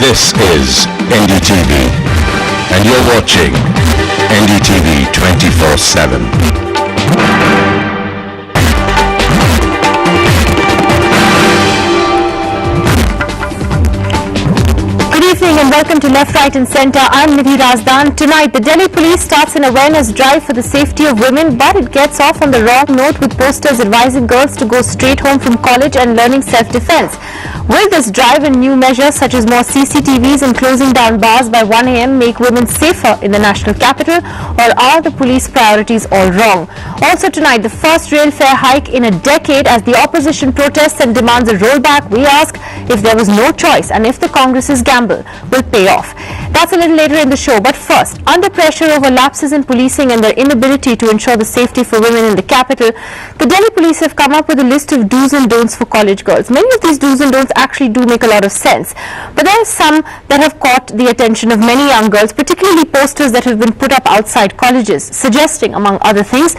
This is NDTV, and you're watching NDTV 24/7. Good evening and welcome to Left, Right and Centre. I'm Nidhi Razdan. Tonight, the Delhi police starts an awareness drive for the safety of women, but it gets off on the wrong note with posters advising girls to go straight home from college and learning self-defence. Will this drive and new measures such as more CCTVs and closing down bars by 1 a.m. make women safer in the national capital, or are the police priorities all wrong? Also tonight, the first rail fare hike in a decade as the opposition protests and demands a rollback. We ask if there was no choice and if the Congress's gamble will pay off. That's a little later in the show, but first, under pressure over lapses in policing and their inability to ensure the safety for women in the capital, the Delhi police have come up with a list of do's and don'ts for college girls. Many of these do's and don'ts actually do make a lot of sense, but there are some that have caught the attention of many young girls, particularly posters that have been put up outside colleges, suggesting, among other things,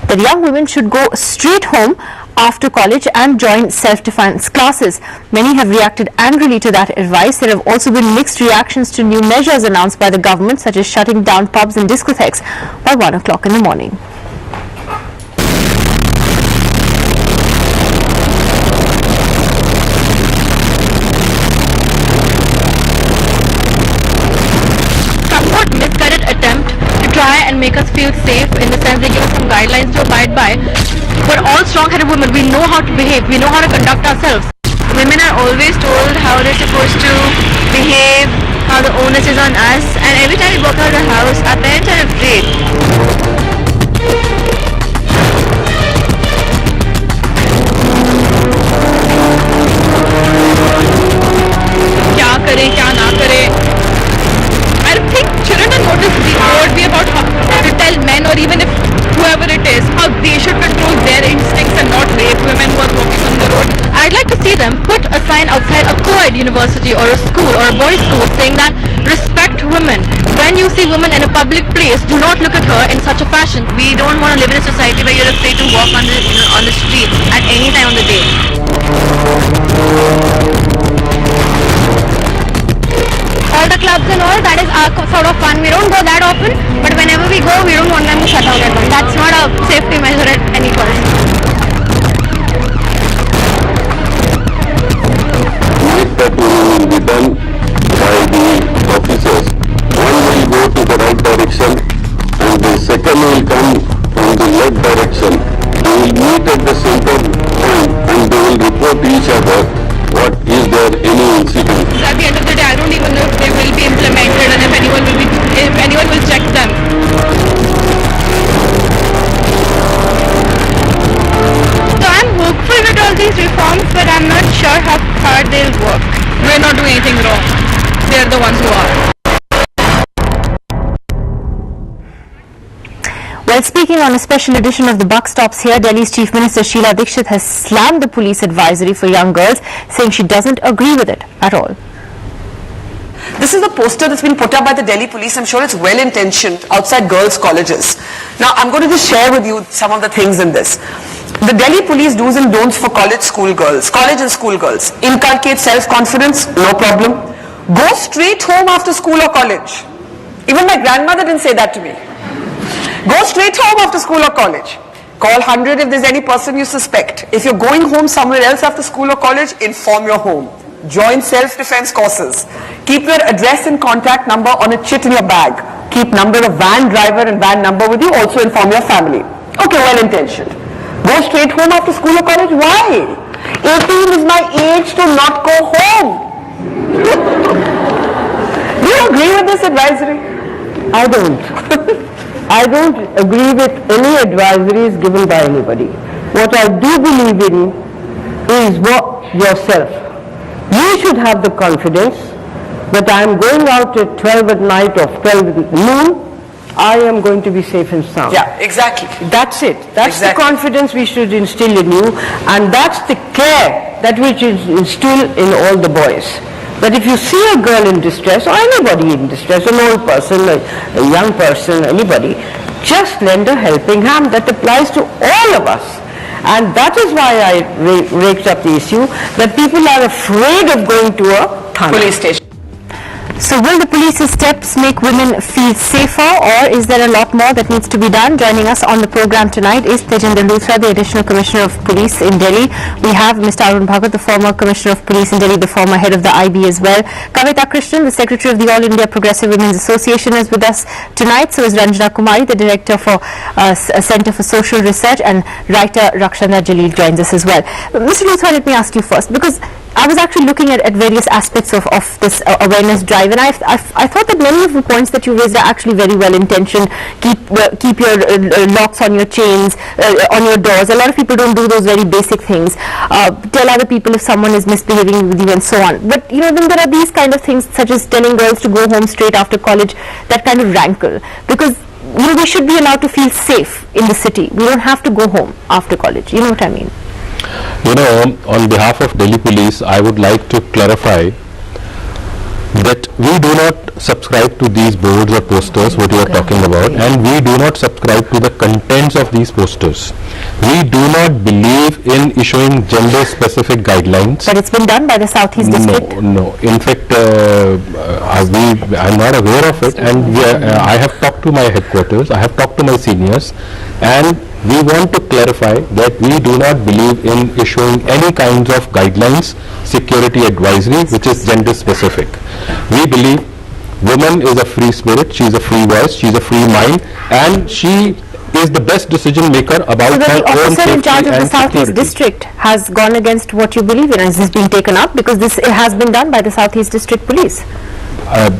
that young women should go straight home after college and join self-defense classes. Many have reacted angrily to that advice. There have also been mixed reactions to new measures announced by the government, such as shutting down pubs and discotheques by 1 o'clock in the morning. Somewhat misguided attempt to try and make us feel safe in the sense they give us some guidelines to abide by. We're all strong-headed women. We know how to behave. We know how to conduct ourselves. Women are always told how they're supposed to behave, how the onus is on us, and every time we walk out of the house, our parents are afraid. क्या करें, क्या ना करें. I think children don't notice the word be about how to tell men or even if whoever it is, how they should control their instincts and not rape women who are walking on the road. I'd like to see them put a sign outside a co-ed university or a school or a boys' school saying that respect women. When you see women in a public place, do not look at her in such a fashion. We don't want to live in a society where you're afraid to walk on the street at any time of the day. All the clubs and all, that is our sort of fun. We don't go that often, but whenever we go, we don't want them to shut down at all. That's not a safety measure at any cost. That will be done by the officers. One will go to the right direction and the second will come from the left direction. They will meet at the center point and they will report to each other what is there any incident. At the end of the day, I don't even know if they will be implemented and if anyone will check them. So I'm hopeful with all these reforms, but I'm not sure how hard they'll work. We're not doing anything wrong. They're the ones who are. Well, speaking on a special edition of the Buck Stops Here, Delhi's Chief Minister Sheila Dikshit has slammed the police advisory for young girls, saying she doesn't agree with it at all. This is a poster that's been put up by the Delhi police. I'm sure it's well-intentioned outside girls' colleges. Now, I'm going to just share with you some of the things in this. The Delhi police do's and don'ts for college and school girls. Inculcate self-confidence, no problem. Go straight home after school or college. Even my grandmother didn't say that to me. Go straight home after school or college. Call 100 if there's any person you suspect. If you're going home somewhere else after school or college, inform your home. Join self-defense courses. Keep your address and contact number on a chit in your bag. Keep number of van driver and van number with you. Also inform your family. Okay, well-intentioned. Go straight home after school or college. Why? 18 is my age to not go home. Do you agree with this advisory? I don't. I don't agree with any advisories given by anybody. What I do believe in is what yourself. You should have the confidence that I am going out at 12 at night or 12 at noon, I am going to be safe and sound. Yeah, exactly. That's it. That's the confidence we should instill in you, and that's the care that we should instill in all the boys. That if you see a girl in distress, or anybody in distress, an old person, a young person, anybody, just lend a helping hand. That applies to all of us. And that is why I raked up the issue that people are afraid of going to a thana. Police station. So will the police's steps make women feel safer, or is there a lot more that needs to be done? Joining us on the program tonight is Tejendra Luthra, the Additional Commissioner of Police in Delhi. We have Mr. Arun Bhagat, the former Commissioner of Police in Delhi, the former head of the IB as well. Kavita Krishnan, the Secretary of the All India Progressive Women's Association, is with us tonight. So is Ranjana Kumari, the Director for Centre for Social Research, and writer Rakshana Jalil joins us as well. Mr. Luthra, let me ask you first, because I was actually looking at various aspects of this awareness drive, and I thought that many of the points that you raised are actually very well intentioned. Keep your locks on your chains, on your doors. A lot of people don't do those very basic things. Tell other people if someone is misbehaving with you and so on. But then there are these kind of things such as telling girls to go home straight after college that kind of rankle, because we should be allowed to feel safe in the city. We don't have to go home after college. You know what I mean? On behalf of Delhi Police, I would like to clarify that we do not subscribe to these boards or posters what you are talking about, and we do not subscribe to the contents of these posters. We do not believe in issuing gender specific guidelines. But it's been done by the Southeast District. No. In fact, I'm not aware of it, and I have talked to my headquarters, I have talked to my seniors, and we want to clarify that we do not believe in issuing any kinds of guidelines, security advisory, which is gender specific. We believe woman is a free spirit, she is a free voice, she is a free mind, and she is the best decision maker about her own safety and security. So the officer in charge of the Southeast District has gone against what you believe in, and is this being taken up? Because this has been done by the Southeast District Police.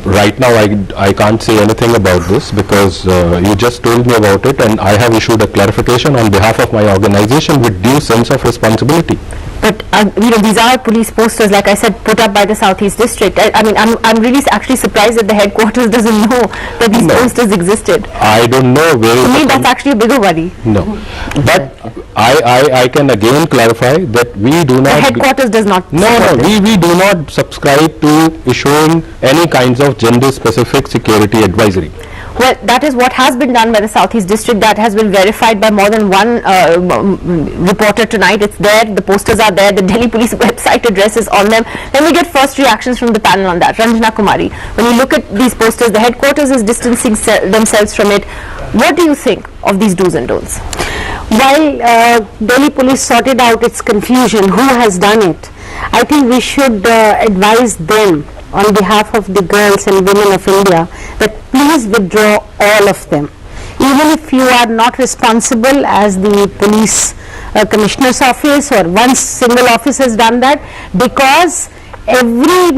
Right now I can't say anything about this, because you just told me about it, and I have issued a clarification on behalf of my organization with due sense of responsibility. But these are police posters, like I said, put up by the Southeast District. I mean, I'm really actually surprised that the headquarters doesn't know that these posters existed. I don't know where. To me, that's actually a bigger worry. No, but I can again clarify that we do not. The headquarters does not. No, we do not subscribe to issuing any kinds of gender-specific security advisory. Well, that is what has been done by the Southeast District. That has been verified by more than one reporter tonight. It's there, the posters are there, the Delhi Police website address is on them. Let me get first reactions from the panel on that. Ranjana Kumari, when you look at these posters, the headquarters is distancing themselves from it. What do you think of these do's and don'ts? While Delhi Police sorted out its confusion, who has done it, I think we should advise them on behalf of the girls and women of India that please withdraw all of them. Even if you are not responsible as the police commissioner's office, or one single office has done that, because every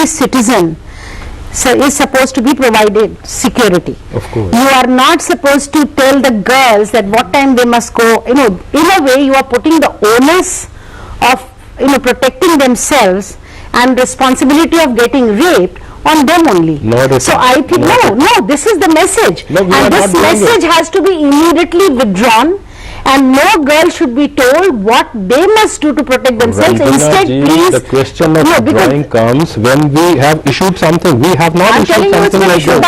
citizen is supposed to be provided security. Of course. You are not supposed to tell the girls that what time they must go. In a way you are putting the onus of protecting themselves and responsibility of getting raped on them only. So I think this is the message, and this message has to be immediately withdrawn, and no girl should be told what they must do to protect themselves. Instead, please. The question of withdrawing comes when we have issued something. We have not issued something like that.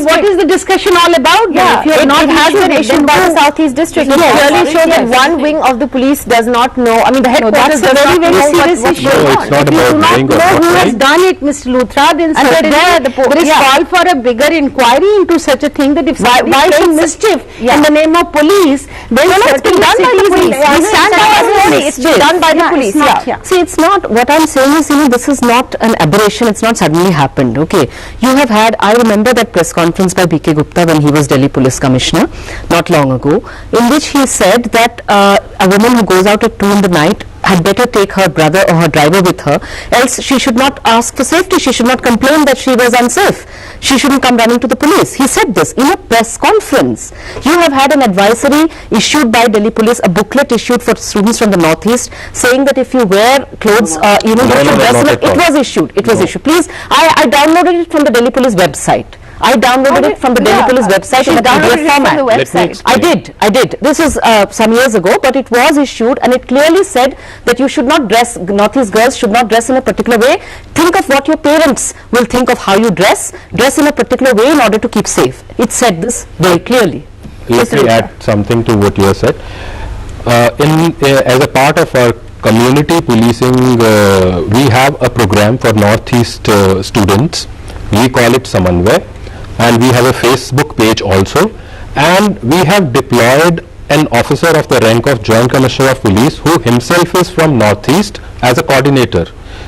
What is the discussion all about? Yeah, it has been issued by the Southeast District. It clearly shows that one wing of the police does not know. I mean, the headquarters does not know serious issue. No, it's not about wing or who has done it, Mr. Luthra, then certainly there is call for a bigger inquiry into such a thing, that if why some mischief in the name of police, then it's been done by the police. We stand by the police. It's been done by the police. See, it's not, what I'm saying is, this is not an aberration. It's not suddenly happened. Okay, you have had, I remember that press conference by B.K. Gupta when he was Delhi Police Commissioner not long ago, in which he said that a woman who goes out at 2 in the night had better take her brother or her driver with her, else she should not ask for safety. She should not complain that she was unsafe. She shouldn't come running to the police. He said this in a press conference. You have had an advisory issued by Delhi Police, a booklet issued for students from the Northeast, saying that if you wear clothes, you should dress. It was issued. It was issued. Please, I downloaded it from the Delhi Police website. I downloaded it from the Delhi Police website in a PDF format. I did. This is some years ago, but it was issued, and it clearly said that you should not dress, Northeast girls should not dress in a particular way. Think of what your parents will think of how you dress in a particular way in order to keep safe. It said this very clearly. Let me add something to what you have said. As a part of our community policing, we have a program for Northeast students. We call it Samanvay, and we have a Facebook page also, and we have deployed an officer of the rank of Joint Commissioner of Police who himself is from Northeast as a coordinator.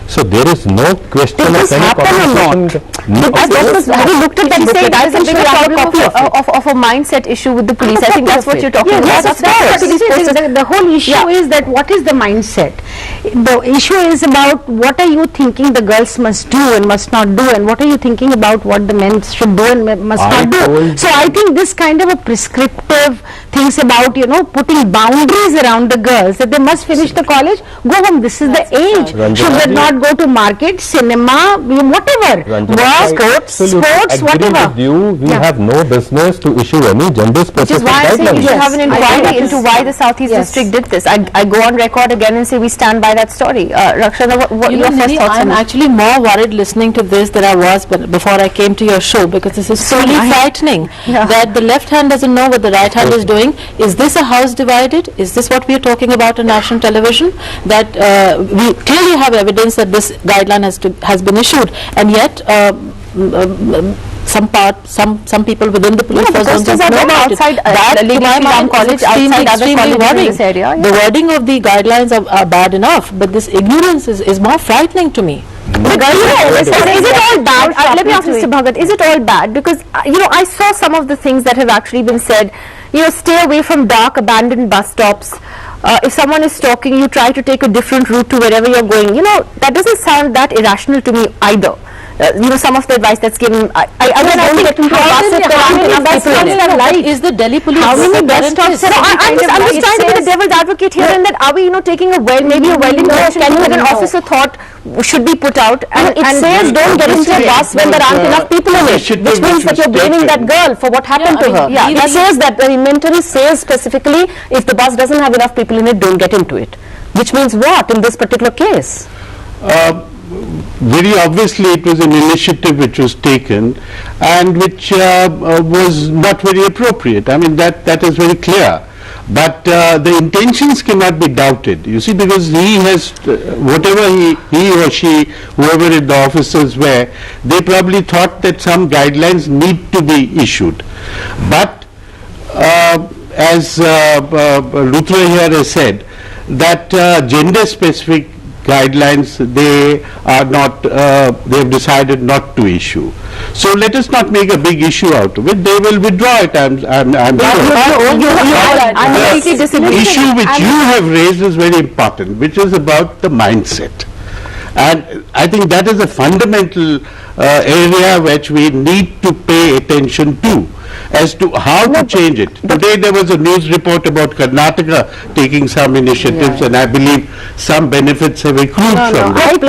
So there is no question Did of this any happen or coordination. not? Have you looked at that booklet? I think bigger we have a problem copy of it. of a mindset issue with the police. I think that's what you're talking about. Yes, of course. The whole issue is that what is the mindset? The issue is about what are you thinking the girls must do and must not do, and what are you thinking about what the men should do and must I not do. told So I think this kind of a prescriptive things about, putting boundaries around the girls, that they must finish the college, go home, this is the age. Ranjana Should they ji. not go to market, cinema, whatever, Ranjana, work, sports, agree whatever. with you. We have no business to issue any gender Which specific is why I'm saying you guidelines. should have an Yes, I inquiry think into that why is- the Southeast yes. District did this. I go on record again and say we stand by that story. Rakshana, what You your know, first Nidhi, thoughts on I'm this? actually more worried listening to this than I was before I came to your show, because this is truly frightening that the left hand doesn't know what the right hand is doing. Is this a house divided? Is this what we are talking about on national television? That we clearly have evidence that this guideline has been issued, and yet some people within the police force don't posters know are there about outside, it. That, Lady to my Shri Ram mind, College, is extremely, outside other extremely colleges in worrying. this area, yeah. The wording of the guidelines are bad enough, but this ignorance is more frightening to me. But is it all bad? Let me ask Mr. Bhagat, is it all bad? Because, I saw some of the things that have actually been said. Stay away from dark, abandoned bus stops. If someone is stalking you, try to take a different route to wherever you're going. That doesn't sound that irrational to me either. Some of the advice that's given, I don't get into a bus if there aren't enough people in it. Is the Delhi police How many bus stops? are I'm just trying to be the devil's advocate here, and that are we, taking maybe a well-intentioned that an officer thought should be put out, and it says don't get into a bus when there aren't enough people in it, which means that you're blaming that girl for what happened to her. Yeah, that says that the inventory says specifically if the bus doesn't have enough people in it, don't get into it. Which means what in this particular case? Very obviously it was an initiative which was taken and which was not very appropriate. I mean that is very clear. But the intentions cannot be doubted, you see, because he has, whatever he or she, whoever the officers were, they probably thought that some guidelines need to be issued. But as Luthra here has said, that gender specific guidelines they are not, they have decided not to issue. So let us not make a big issue out of it. They will withdraw it. I'm sure. The issue which you have raised is very important, which is about the mindset. And I think that is a fundamental area which we need to pay attention to, as to how to change it. Today there was a news report about Karnataka taking some initiatives, and I believe some benefits have accrued from that.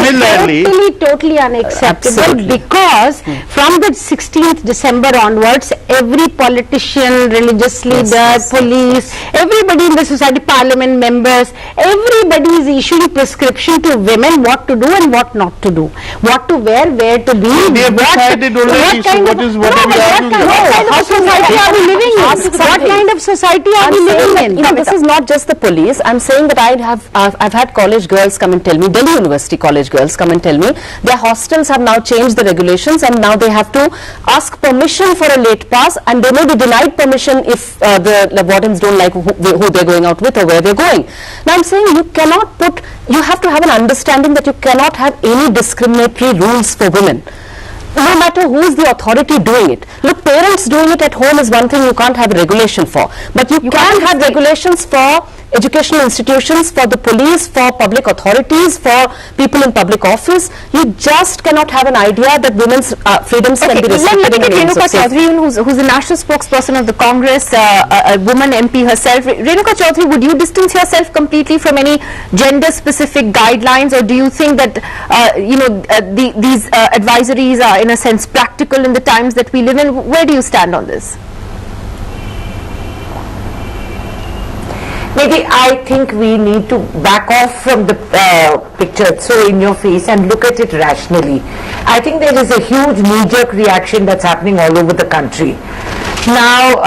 Similarly, Totally unacceptable, because from the 16th December onwards, every politician, religious leader, police, everybody in the society, parliament members, everybody is issuing prescription to women what to do and what not to do, what to wear, where to be. they have decided already, so what is what are we arguing about? What kind of society are we living in? What kind of society are we living in? This is not just the police. I'm saying that I've had college girls come and tell me, Delhi University college girls come and tell me, their hostels have now changed the regulations and now they have to ask permission for a late pass, and they may be denied permission if the wardens don't like who they're going out with or where they're going. Now I'm saying you have to have an understanding that you cannot have any discriminatory rules for women, no matter who is the authority doing it. Look, parents doing it at home is one thing you can't have a regulation for, but you can have regulations for educational institutions, for the police, for public authorities, for people in public office. You just cannot have an idea that women's freedoms can be restricted in the names of safety. Renuka Chaudhary, who's the national spokesperson of the Congress, a woman MP herself. Renuka Chaudhary, would you distance yourself completely from any gender-specific guidelines, or do you think that these advisories are in a sense practical in the times that we live in? Where do you stand on this? Maybe I think we need to back off from the picture so in your face and look at it rationally. I think there is a huge knee-jerk reaction that's happening all over the country. Now,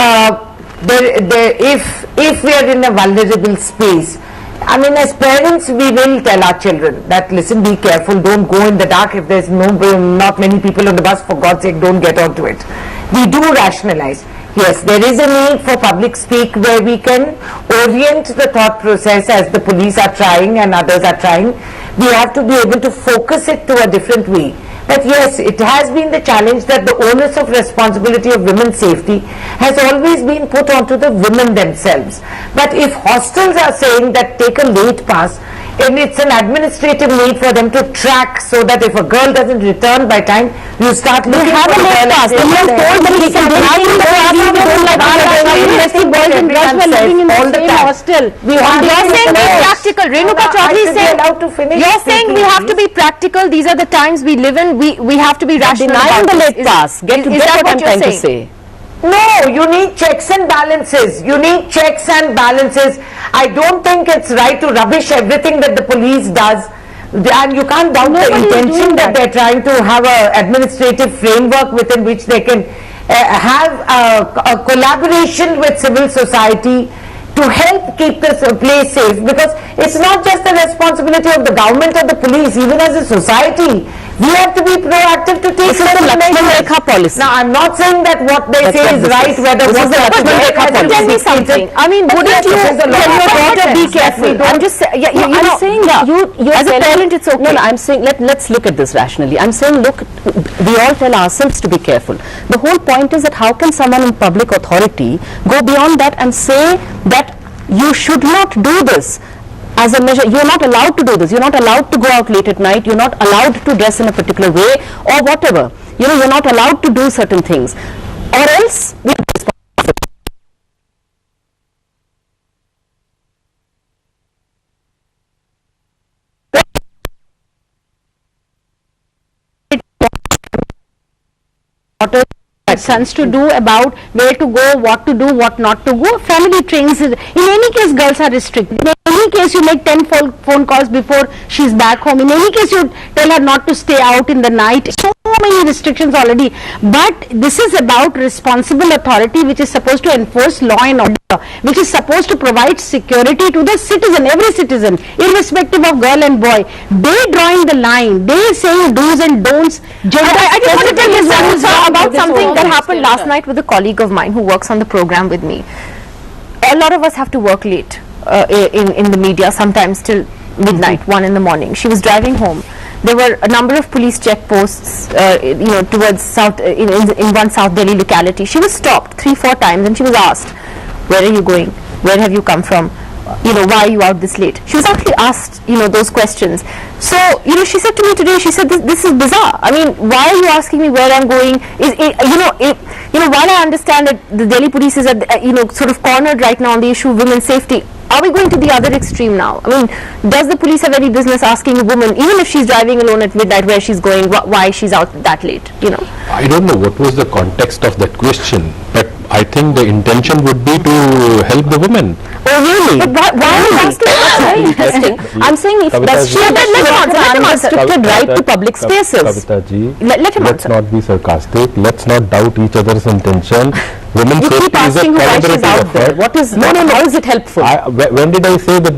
if we are in a vulnerable space, I mean, as parents, we will tell our children that, listen, be careful, don't go in the dark. If there's not many people on the bus, for God's sake, don't get onto it. We do rationalize. Yes, there is a need for public speak where we can orient the thought process as the police are trying and others are trying. We have to be able to focus it to a different way. But yes, it has been the challenge that the onus of responsibility of women's safety has always been put onto the women themselves. But if hostels are saying that take a late pass, and it's an administrative need for them to track so that if a girl doesn't return by time, you start looking for a late pass. The man told that he can all the hostel. You're saying be practical. Renuka Chaudhary said, you're saying we have to be practical. These are the times we live in. We have to be rational. Denying the late pass. Get what I'm trying to say. No, you need checks and balances. You need checks and balances. I don't think it's right to rubbish everything that the police does. And you can't doubt the intention that they're trying to have an administrative framework within which they can have a collaboration with civil society to help keep this place safe, because it's not just the responsibility of the government or the police. Even as a society, we have to be proactive to take certain measures. Policy. Now, I'm not saying that what they say is right, whether what the tell me something. I mean, wouldn't you tell your daughter be careful? I'm just I'm saying as a parent, it's okay. No, I'm saying let's look at this rationally. I'm saying, look, we all tell ourselves to be careful. The whole point is that how can someone in public authority go beyond that and say that you should not do this as a measure? You're not allowed to do this. You're not allowed to go out late at night. You're not allowed to dress in a particular way or whatever. You know, you're not allowed to do certain things, or else we sons to do about where to go, what to do, what not to go. Family trains. In any case, girls are restricted. In any case, you make 10 phone calls before she's back home. In any case, you tell her not to stay out in the night. So many restrictions already. But this is about responsible authority which is supposed to enforce law and order, which is supposed to provide security to the citizen, every citizen, irrespective of girl and boy. They drawing the line. They saying do's and don'ts. I just want to tell you about something that happened last night with a colleague of mine who works on the program with me. A lot of us have to work late in the media, sometimes till midnight, 1 in the morning. She was driving home. There were a number of police checkposts, towards south in one South Delhi locality. She was stopped 3-4 times and she was asked, "Where are you going? Where have you come from? Why are you out this late?" She was actually asked, those questions. So, she said to me today, she said, this is bizarre. I mean, why are you asking me where I'm going? While I understand that the Delhi police is sort of cornered right now on the issue of women's safety, are we going to the other extreme now? I mean, does the police have any business asking a woman, even if she's driving alone at midnight, where she's going, why she's out that late, I don't know what was the context of that question, but I think the intention would be to help the women. Oh, really? But why are you asking? That's very interesting. I'm saying if that's true, then unrestricted right to public spaces. Kavita ji, let him let's answer. not be sarcastic. Let's not doubt each other's intention. Women's You keep safety is a asking why she's collaborative out there. effort. What is, how is it helpful? When did I say that?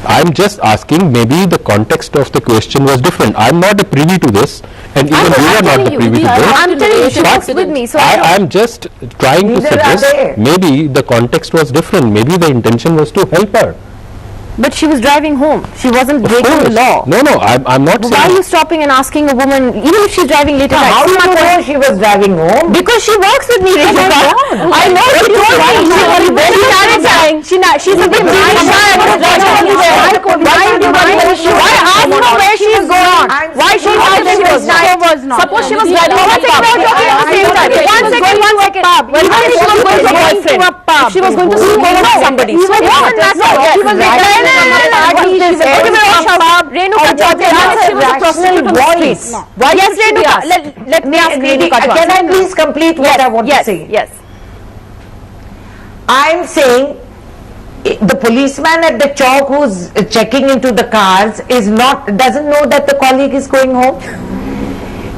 I'm just asking, maybe the context of the question was different. I'm not privy to this, and even you are not privy to this. I'm telling you, she works with me. So I'm just trying to suggest maybe the context was different. Maybe the intention was to help her. But she was driving home. She wasn't breaking the law. No, I'm not saying. Why are you stopping and asking a woman, even if she's driving late at night? How do you know she was driving home? Because she works with me, Renuka. I know she told me. She's a bit shy. Why ask her where she is going? Why she thought she was not? Suppose she was driving to a pub. One second. Even if she was going to a boyfriend. She was going to school with somebody. She was Renuka Chaudhary. Yes, Renuka. Let me ask Renuka to Can I please complete what I want to say? Yes. I'm saying the policeman at the chowk who's checking into the cars doesn't know that the colleague is going home.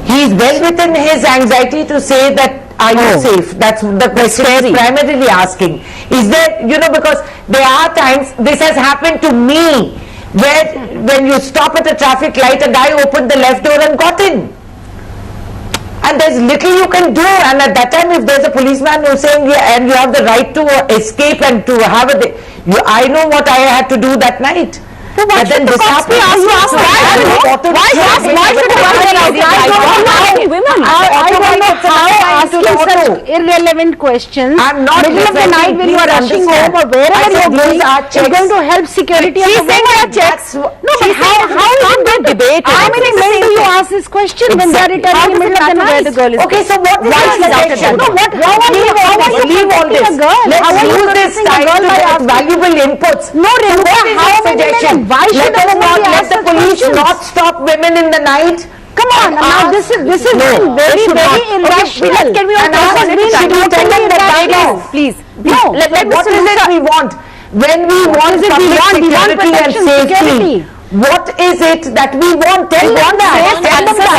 He is well within his anxiety to say that are you safe? That's the question is primarily asking. Is there, because there are times, this has happened to me, where when you stop at a traffic light, a guy opened the left door and got in. And there's little you can do, and at that time if there's a policeman who's saying, and you have the right to escape and to have I know what I had to do that night. But then this happened. Why should women? I don't know how asking such irrelevant questions. I'm not middle of the night when you are rushing home or wherever you're going is going to help security of the women. Checks. No, but how is it debate? How many men do you ask this question when they are returning in the middle of the night? Okay, so what is your suggestion? No, how are you protecting a girl? Let's use this time to get valuable inputs. No, Renuka, how many men? Why should let the police not stop women in the night? Come on, now this is very irrational. Can we all tell them that please? No, what is it we want? When we want public security and safety, what is it that we want? Tell them that. Tell them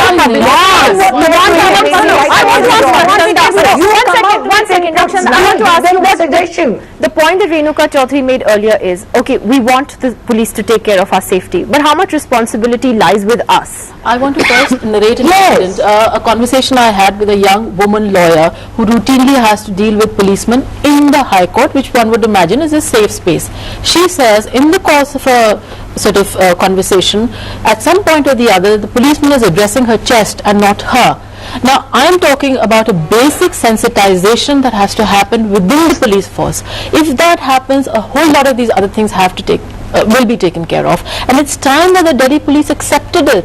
The point that Renuka Chaudhary made earlier is, okay, we want the police to take care of our safety, but how much responsibility lies with us? I want to first narrate an incident, a conversation I had with a young woman lawyer who routinely has to deal with policemen in the High Court, which one would imagine is a safe space. She says, in the course of a sort of conversation, at some point or the other, the policeman is addressing her chest and not her. Now, I am talking about a basic sensitization that has to happen within the police force. If that happens, a whole lot of these other things have to will be taken care of. And it's time that the Delhi police accepted it.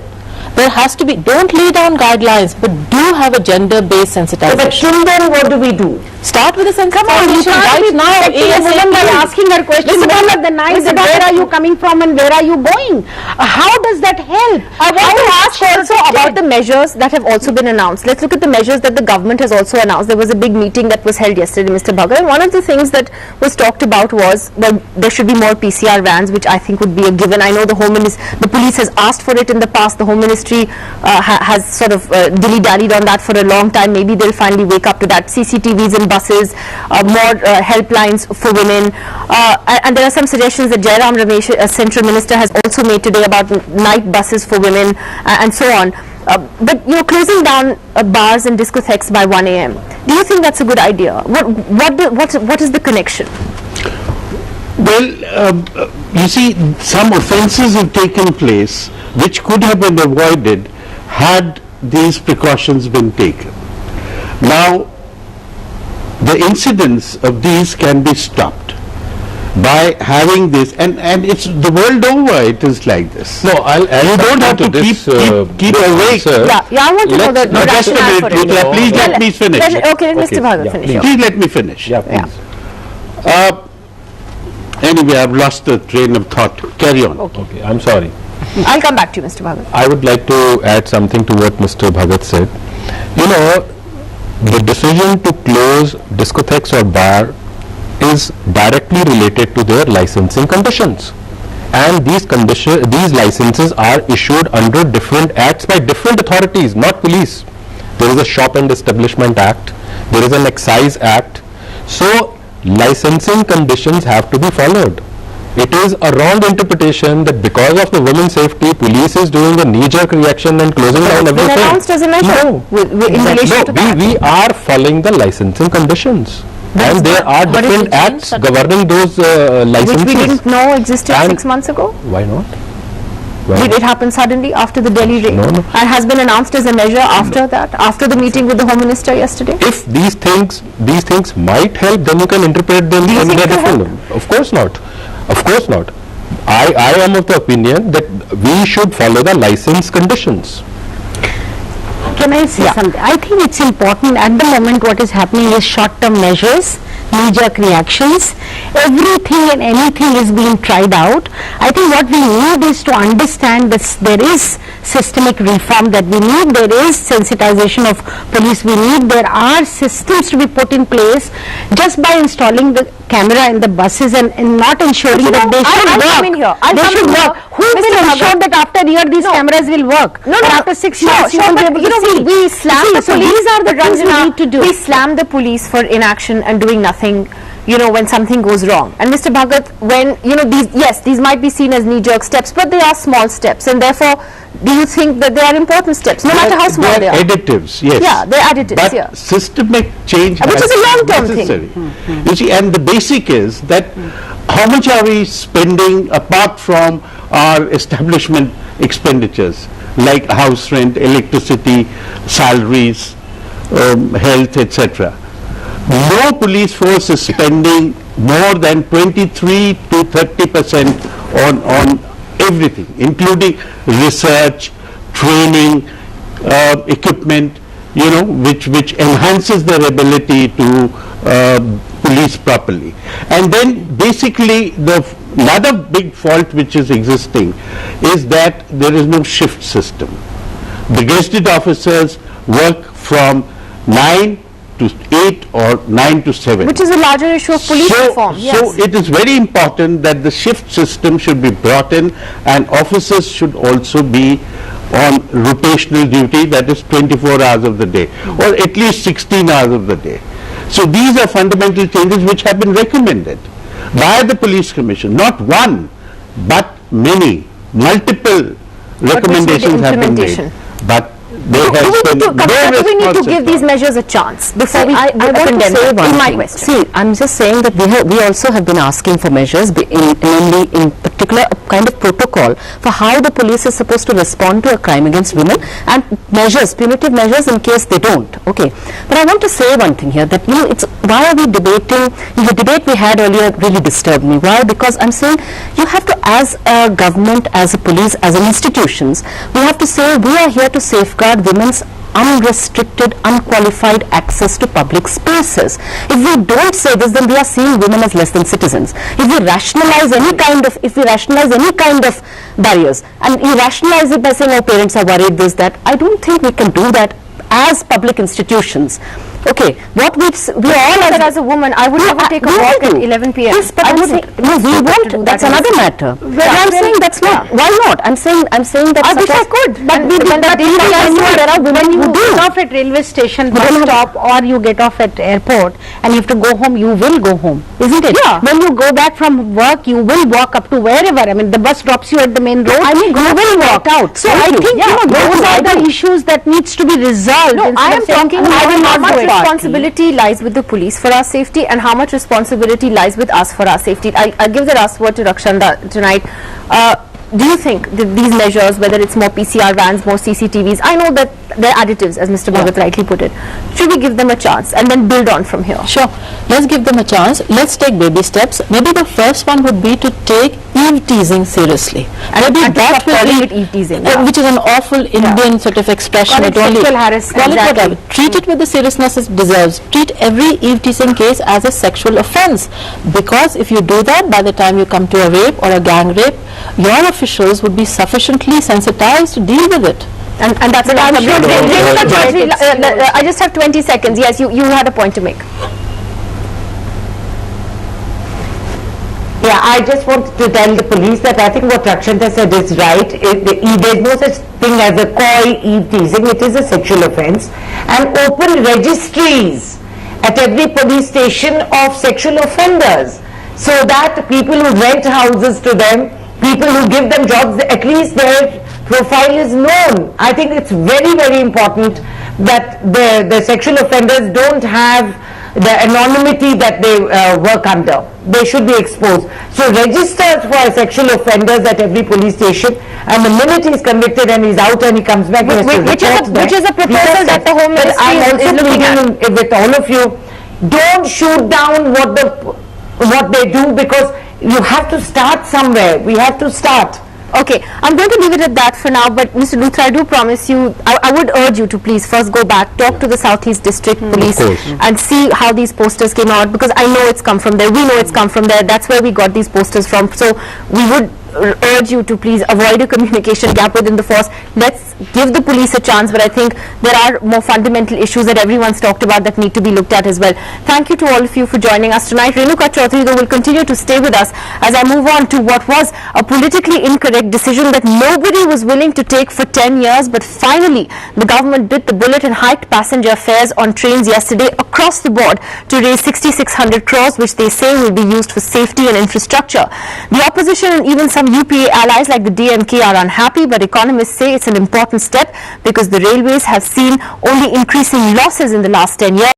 There has to be, don't lay down guidelines, but do have a gender-based sensitization. But children, what do we do? Start with a sensitization. Come on, you can't right be now. protecting a woman by asking her questions in the middle of the night, that where are you coming from and where are you going? How does that help? I want to ask also about the measures that have also been announced. Let's look at the measures that the government has also announced. There was a big meeting that was held yesterday, Mr. Bhagat, and one of the things that was talked about was, well, there should be more PCR vans, which I think would be a given. I know the police has asked for it in the past. The Home Ministry has sort of dilly-dallied on that for a long time. Maybe they'll finally wake up to that. CCTVs in buses, more helplines for women, and there are some suggestions that Jairam Ramesh, Central Minister, has also made today about night buses for women and so on. But closing down bars and discotheques by 1 a.m. Do you think that's a good idea? What is the connection? Well, you see, some offences have taken place which could have been avoided had these precautions been taken. Now, the incidence of these can be stopped by having this, and it's the world over it is like this. No, you don't have to keep awake. Yeah, I want to know the rationale for it. Please let me finish. Okay, Mr. Bhagat, finish. Please let me finish. Yeah, please. Anyway, I've lost the train of thought. Carry on. Okay, I'm sorry. I'll come back to you, Mr. Bhagat. I would like to add something to what Mr. Bhagat said. The decision to close discotheques or bar is directly related to their licensing conditions. And these licenses are issued under different acts by different authorities, not police. There is a Shop and Establishment Act, there is an Excise Act. So, licensing conditions have to be followed. It is a wrong interpretation that because of the women's safety, police is doing a knee-jerk reaction and closing down everything. It's been announced as a measure. No, in relation to that. We are following the licensing conditions. And there are different acts governing those licenses. Which we didn't know existed 6 months ago? Why not? Did it happen suddenly after the Delhi raid? No. And has been announced as a measure after that, after the meeting with the Home Minister yesterday? If these things might help, then you can interpret them in a different way. Of course not. Of course not. I am of the opinion that we should follow the license conditions. Can I say something? I think it's important. At the moment what is happening is short-term measures, knee-jerk reactions. Everything and anything is being tried out. I think what we need is to understand that there is systemic reform that we need. There is sensitization of police we need. There are systems to be put in place. Just by installing the camera in the buses and not ensuring that they should work. I'll come in here. Who Mr. will ensure Bhagat, that after a year these cameras will work? No, Or no. after 6 Sure, months you sure, will be but able you to know, see. we slam the So police. these are the things we need to do. We slam the police for inaction and doing nothing, you know, when something goes wrong. And Mr. Bhagat, when, you know, these might be seen as knee-jerk steps, but they are small steps, and therefore, do you think that they are important steps, no matter how small they are? Additives, yes. Yeah, they're additives, But yeah. systemic change Which has is a long-term to be thing. necessary. You see, and the basic is that how much are we spending apart from our establishment expenditures like house rent, electricity, salaries, health, etc. No police force is spending more than 23 to 30% on everything, including research, training, equipment, you know, which enhances their ability to police properly. And then basically the another big fault which is existing is that there is no shift system. The gazetted officers work from 9 to 8 or 9 to 7. Which is a larger issue of police reform, yes. So it is very important that the shift system should be brought in, and officers should also be on rotational duty, that is 24 hours of the day, or at least 16 hours of the day. So these are fundamental changes which have been recommended by the Police Commission, not one, but many, multiple recommendations have been made. implementation? But there Do has we been need to, no do we need to response give at these all. measures a chance before See, we I want to condemn say them? one In my thing. question. See, I'm just saying that we also have been asking for measures, namely in particular a kind of protocol for how the police is supposed to respond to a crime against women, and measures, punitive measures in case they don't. Okay, but I want to say one thing here, that, you know, it's why are we debating? The debate we had earlier really disturbed me. Why? Because I'm saying you have to, as a government, as a police, as an institutions, we have to say we are here to safeguard women's unrestricted, unqualified access to public spaces. If we don't say this, then we are seeing women as less than citizens. If we rationalize any kind of, barriers, and you rationalize it by saying our parents are worried, this, that, I don't think we can do that as public institutions. Okay, what we all As a woman, I would never take a walk at 11 p.m. Yes, but I I'm wouldn't. saying, no, we To do won't. that That's in another the matter. But I'm saying that's not. Why not? I'm saying that. I wish I could. But we When that really really I is know there are women when who you do. get off at railway station, bus stop, or you get off at airport and you have to go home, you will go home, isn't it? Yeah. When you go back from work, you will walk up to wherever. I mean, the bus drops you at the main road. I mean, you will walk out. So Thank I you. think Yeah, those I are the do. issues that needs to be resolved. No, instead I of am saying, talking I will about how not much do it. responsibility lies with the police for our safety and how much responsibility lies with us for our safety. I give the last word to Rakshanda tonight. Do you think that these measures, whether it's more PCR vans, more CCTVs, I know that they're additives, as Mr. Bhagat rightly put it. Should we give them a chance and then build on from here? Sure. Let's give them a chance. Let's take baby steps. Maybe the first one would be to take eve teasing seriously. And maybe to that stop will calling be, it eve teasing, yeah. which is an awful Indian sort of expression. Call it sexual harassment. Call it Exactly. whatever. Treat it with the seriousness it deserves. Treat every eve teasing case as a sexual offence. Because if you do that, by the time you come to a rape or a gang rape, your officials would be sufficiently sensitized to deal with it. And that's what I'm sure. I just have 20 seconds. Yes, you had a point to make. Yeah, I just want to tell the police that I think what Rakshanta said is right. There's no such thing as a coy eve teasing. It is a sexual offence. And open registries at every police station of sexual offenders, so that people who rent houses to them, people who give them jobs, at least their profile is known. I think it's very, very important that the sexual offenders don't have the anonymity that they work under. They should be exposed. So register for sexual offenders at every police station, and the minute he's convicted and he's out and he comes back, he has to Which report is a proposal that the Home But I'm Ministry is also looking at. pleading with all of you, don't shoot down what they do, because you have to start somewhere. We have to start. Okay, I'm going to leave it at that for now, but Mr. Luthra, I do promise you, I would urge you to please first go back, talk to the Southeast District Police and see how these posters came out, because I know it's come from there, we know it's come from there, that's where we got these posters from. So we would urge you to please avoid a communication gap within the force. Let's give the police a chance, but I think there are more fundamental issues that everyone's talked about that need to be looked at as well. Thank you to all of you for joining us tonight. Renuka Chaudhary though will continue to stay with us as I move on to what was a politically incorrect decision that nobody was willing to take for 10 years, but finally the government bit the bullet and hiked passenger fares on trains yesterday across the board to raise 6,600 crores, which they say will be used for safety and infrastructure. The opposition and even some UPA allies like the DMK are unhappy, but economists say it's an important step because the railways have seen only increasing losses in the last 10 years.